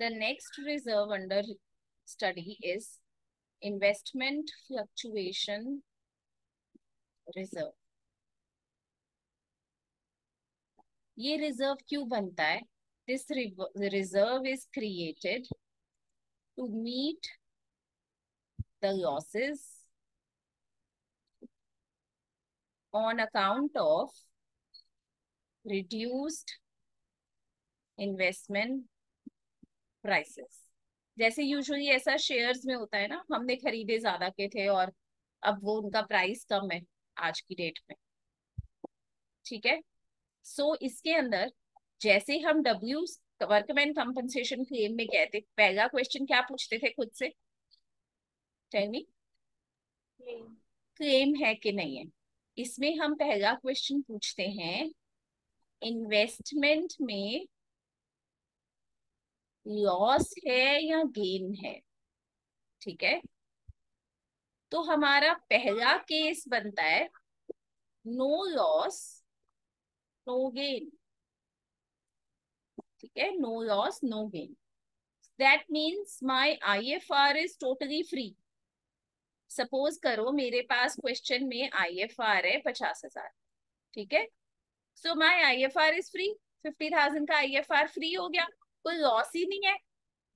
The next reserve under study is investment fluctuation reserve. ये reserve क्यों बनता है? This reserve is created to meet the losses on account of reduced investment prices. जैसे usually ऐसा shares में होता है ना, हमने खरीदे ज्यादा के थे और अब वो उनका प्राइस कम है आज की डेट में, ठीक है। सो इसके अंदर जैसे हम डब्ल्यू वर्कमैन कंपनसेशन क्लेम में कहते, पहला क्वेश्चन क्या पूछते थे खुद से? टेल मी, क्लेम है कि नहीं है। इसमें हम पहला क्वेश्चन पूछते हैं इन्वेस्टमेंट में लॉस है या गेन है, ठीक है। तो हमारा पहला केस बनता है नो लॉस नो गेन, ठीक है, no loss no gain. That means my IFR is totally free. Suppose करो मेरे पास क्वेश्चन में IFR है 50,000, ठीक है। सो माई IFR इज फ्री, 50,000 का IFR फ्री हो गया, कोई लॉस ही नहीं है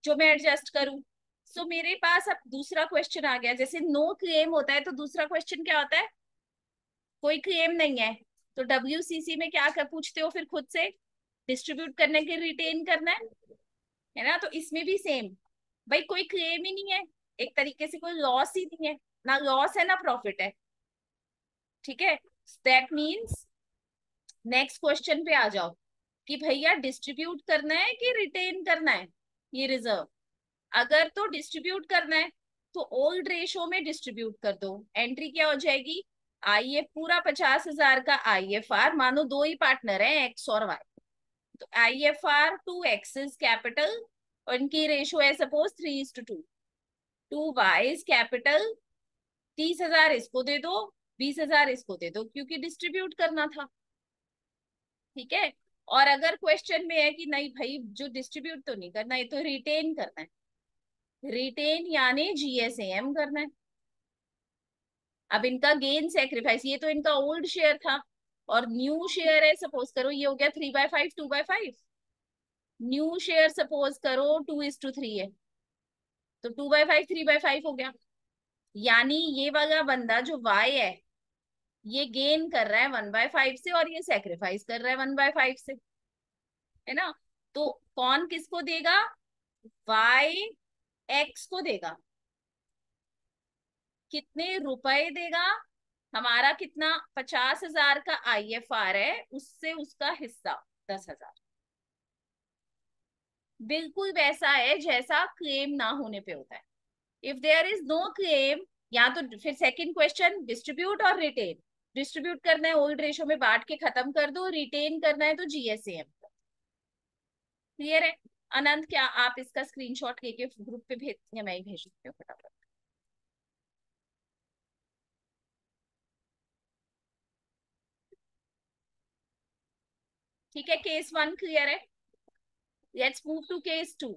जो मैं एडजस्ट करूं। सो मेरे पास अब दूसरा क्वेश्चन आ गया, जैसे नो क्लेम होता है तो दूसरा क्वेश्चन क्या होता है? कोई क्लेम नहीं है, तो WCC में क्या कर पूछते हो फिर खुद से? डिस्ट्रीब्यूट करने के रिटेन करना है ना। तो इसमें भी सेम, भाई कोई क्लेम ही नहीं है, एक तरीके से कोई लॉस ही नहीं है, ना लॉस है ना प्रॉफिट है, ठीक है। दैट मीन्स नेक्स्ट क्वेश्चन पे आ जाओ कि भैया डिस्ट्रीब्यूट करना है कि रिटेन करना है ये रिजर्व। अगर तो डिस्ट्रीब्यूट करना है तो ओल्ड रेशो में डिस्ट्रीब्यूट कर दो। एंट्री क्या हो जाएगी? IF पूरा 50,000 का IFR, मानो दो ही पार्टनर है X और Y, तो IFR 2X इज कैपिटल और इनकी रेशो है सपोज 3:2, 2Y इज कैपिटल। 30,000 इसको दे दो, 20,000 इसको दे दो, क्योंकि डिस्ट्रीब्यूट करना था, ठीक है। और अगर क्वेश्चन में है कि नहीं भाई जो डिस्ट्रीब्यूट तो नहीं करना है, तो रिटेन करना है, रिटेन यानी GSAM करना है। अब इनका गेन सेक्रीफाइस, ये तो इनका ओल्ड शेयर था और न्यू शेयर है, सपोज करो ये हो गया 3/5 2/5। न्यू शेयर सपोज करो 2:3 है, तो 2/5 3/5 हो गया। यानी ये वाला बंदा जो Y है ये गेन कर रहा है 1/5 से और ये सेक्रीफाइस कर रहा है 1/5 से, है ना। तो कौन किसको देगा? Y X को देगा। कितने रुपए देगा? हमारा कितना 50,000 का IFR है, उससे उसका हिस्सा 10,000। बिल्कुल वैसा है जैसा क्लेम ना होने पे होता है। If there is no claim, या तो फिर सेकंड क्वेश्चन डिस्ट्रीब्यूट और रिटेन। डिस्ट्रीब्यूट करना है ओल्ड रेशो में बांट के खत्म कर दो, रिटेन करना है तो GSAM। क्लियर है? अनंत क्या आप इसका स्क्रीनशॉट लेके ग्रुप पे भेज, या मैं ही भेज सकती हूँ फटाफट? ठीक है, केस 1 क्लियर है। Let's move to case 2।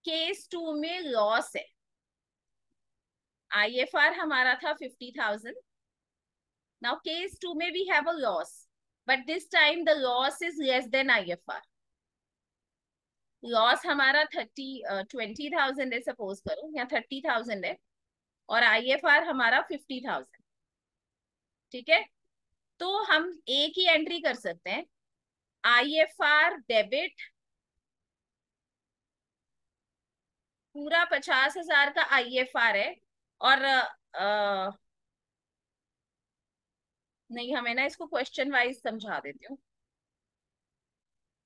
Case 2 में लॉस है। IFR हमारा था 50,000। नाउ केस 2 में we have a loss, but this time the loss is less than IFR। Loss हमारा 20,000 है सपोज करो, या 30,000 है, और IFR हमारा 50,000, ठीक है। तो हम एक ही एंट्री कर सकते हैं, IFR डेबिट पूरा 50,000 का IFR है, और नहीं, हमें ना इसको क्वेश्चन वाइज समझा देती हूँ।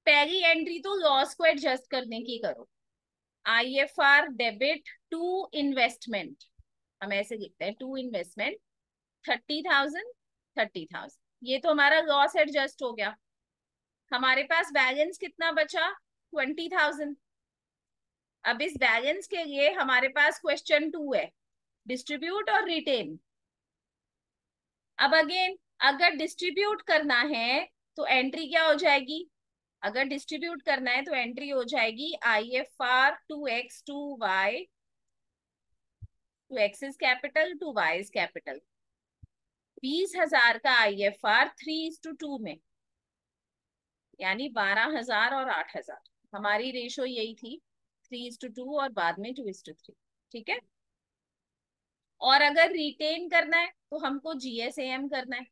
पहली एंट्री तो लॉस को एडजस्ट करने की करो, IFR डेबिट टू इन्वेस्टमेंट, हम ऐसे लिखते हैं टू इन्वेस्टमेंट 30,000 30,000, ये तो हमारा लॉस एडजस्ट हो गया। हमारे पास बैलेंस कितना बचा? 20,000। अब इस बैलेंस के लिए हमारे पास क्वेश्चन 2 है, डिस्ट्रीब्यूट और रिटेन। अब अगेन अगर डिस्ट्रीब्यूट करना है तो एंट्री क्या हो जाएगी, अगर डिस्ट्रीब्यूट करना है तो एंट्री हो जाएगी IFR 2x 2y, 2x is capital 2y is capital. 20,000 का IFR 3:2 में, यानी 12,000 और 8,000। हमारी रेशो यही थी, 3:2 और बाद में 2:3। ठीक है। और अगर रिटेन करना है तो हमको GSAM करना है।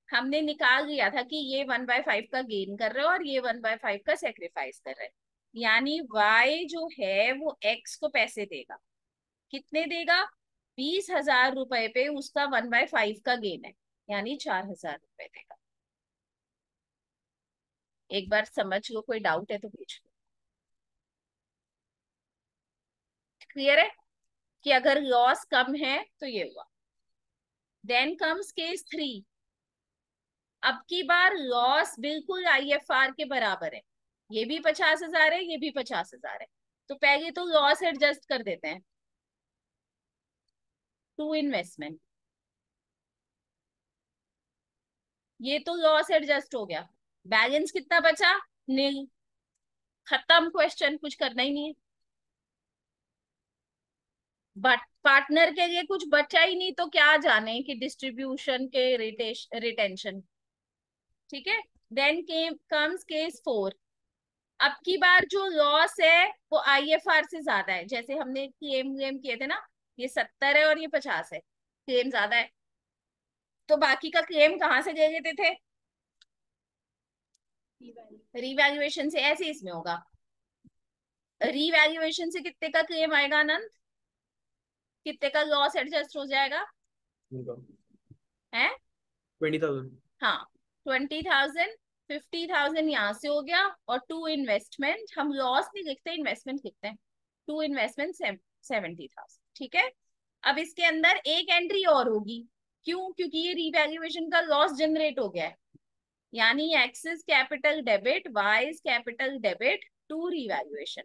हमने निकाल लिया था कि ये 1/5 का गेन कर रहे हो और ये 1/5 का सेक्रीफाइस कर रहे हैं, यानी Y जो है वो X को पैसे देगा। कितने देगा, 20,000 रुपए पे उसका 1/5 का गेन है, यानी 4,000 रुपए देगा। एक बार समझ लो, कोई डाउट है तो पूछ लो। क्लियर है कि अगर लॉस कम है तो ये हुआ। Then comes case 3। अब की बार लॉस बिल्कुल IFR के बराबर है, ये भी 50,000 है, ये भी 50,000 है। तो पहले तो लॉस एडजस्ट कर देते हैं टू इन्वेस्टमेंट। ये तो लॉस एडजस्ट हो गया, बैलेंस कितना बचा, नील। खत्म क्वेश्चन, कुछ करना ही नहीं है। बट पार्टनर के लिए कुछ बचा ही नहीं तो क्या जाने कि डिस्ट्रीब्यूशन के रिटेंशन। ठीक है। Then comes case 4। अब की बार जो लॉस है वो IFR से ज्यादा है, जैसे हमने क्लेम किए थे ना, ये 70 है और ये 50 है, क्लेम ज्यादा है, तो बाकी का क्लेम कहाँ से ले लेते थे, रिवैल्यूएशन से। ऐसे इसमें होगा, रिवैल्यूएशन से कितने का क्लेम आएगा आनंद, कितने का लॉस एडजस्ट हो जाएगा है, 20,000। हाँ 20,000। 50,000 यहाँ से हो गया, और टू इन्वेस्टमेंट, हम लॉस नहीं लिखते, इन्वेस्टमेंट लिखते हैं। To investment 70,000। ठीक है। अब इसके अंदर एक एंट्री और होगी, क्यों, क्योंकि ये रिवैल्यूएशन का लॉस जनरेट हो गया है, यानी axis capital debit, wise capital debit to revaluation.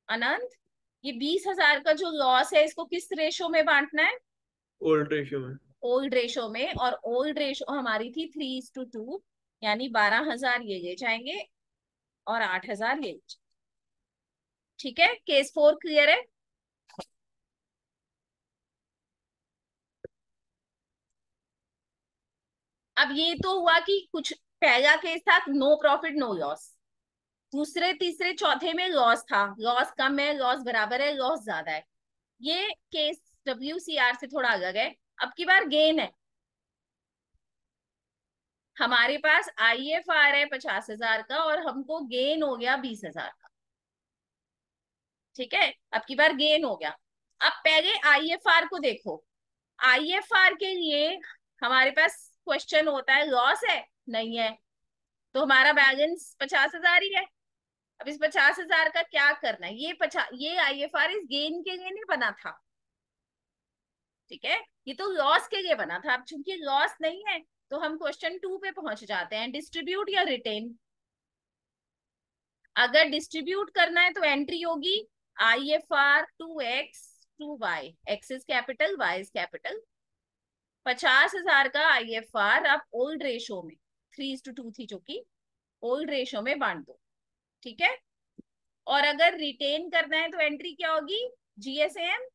Anant, ये 20,000 का जो लॉस है इसको किस रेशो में बांटना है, ओल्ड रेशियो में। ओल्ड रेशो में, और ओल्ड रेशो हमारी थी 3:2, यानी 12,000 ये ले जाएंगे और 8,000 ये ले जाएंगे। ठीक है, केस 4 क्लियर है। अब ये तो हुआ कि कुछ, पहला केस था नो प्रॉफिट नो लॉस, दूसरे तीसरे चौथे में लॉस था, लॉस कम है, लॉस बराबर है, लॉस ज्यादा है। ये केस WCR से थोड़ा अलग है। अब की बार गेन है, हमारे पास IFR है 50,000 का और हमको गेन हो गया 20,000 का। ठीक है, अब की बार गेन हो गया। अब पहले IFR को देखो, IFR के लिए हमारे पास क्वेश्चन होता है लॉस है नहीं है, तो हमारा बैलेंस 50,000 ही है। अब इस 50,000 का क्या करना है, ये IFR इस गेन के लिए नहीं बना था। ठीक है, ये तो लॉस के लिए बना था। अब चूंकि लॉस नहीं है तो हम क्वेश्चन 2 पे पहुंच जाते हैं, डिस्ट्रीब्यूट या रिटेन। अगर डिस्ट्रीब्यूट करना है तो एंट्री होगी IFR 2x 2y, X is capital Y is capital. 50,000 का IFR अब ओल्ड रेशो में, 3:2 थी जो कि ओल्ड रेशो में बांट दो। ठीक है। और अगर रिटेन करना है तो एंट्री क्या होगी, GSAM,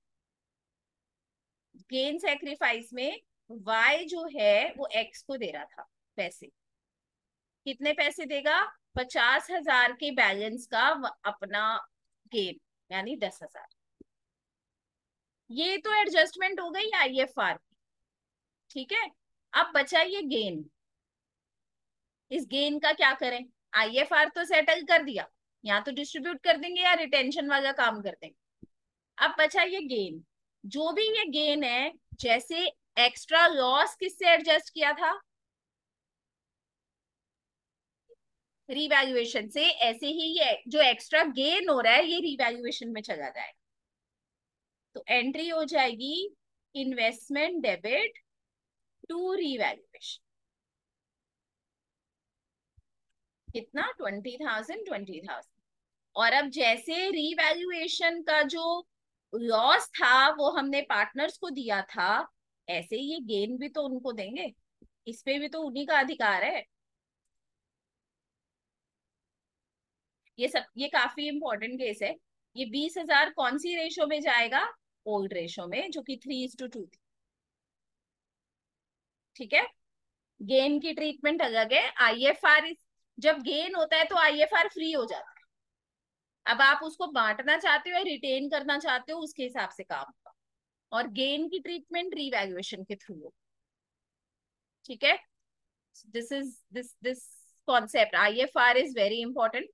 गेन सेक्रीफाइस में Y जो है वो X को दे रहा था पैसे। कितने पैसे देगा, 50,000 के बैलेंस का अपना गेन, यानी 10,000। ये तो एडजस्टमेंट हो गई IFR की। ठीक है। अब बचा ये गेन, इस गेन का क्या करें, IFR तो सेटल कर दिया, या तो डिस्ट्रीब्यूट कर देंगे या रिटेंशन वाला काम कर देंगे। अब बचा ये गेन, जो भी ये गेन है, जैसे एक्स्ट्रा लॉस किससे एडजस्ट किया था, रिवैल्यूएशन से, ऐसे ही ये जो एक्स्ट्रा गेन हो रहा है ये रिवैल्यूएशन में चला जाएगा। तो एंट्री हो जाएगी इन्वेस्टमेंट डेबिट टू रिवैल्यूएशन। कितना, 20,000 20,000। और अब जैसे रीवैल्यूएशन का जो लॉस था वो हमने पार्टनर्स को दिया था, ऐसे ही ये गेन भी तो उनको देंगे, इस पे भी तो उन्हीं का अधिकार है। ये काफी इंपॉर्टेंट केस है। ये 20,000 कौन सी रेशो में जाएगा? ओल्ड रेशो में, जो कि 3:2 थी। ठीक है। गेन की ट्रीटमेंट अलग है। आईएफआर, जब गेन होता है तो आईएफआर फ्री हो जाता है। अब आप उसको बांटना चाहते हो या रिटेन करना चाहते हो, उसके हिसाब से काम होगा। और गेन की ट्रीटमेंट रीवैल्यूएशन के थ्रू होगी। ठीक है। This concept IFR is very important.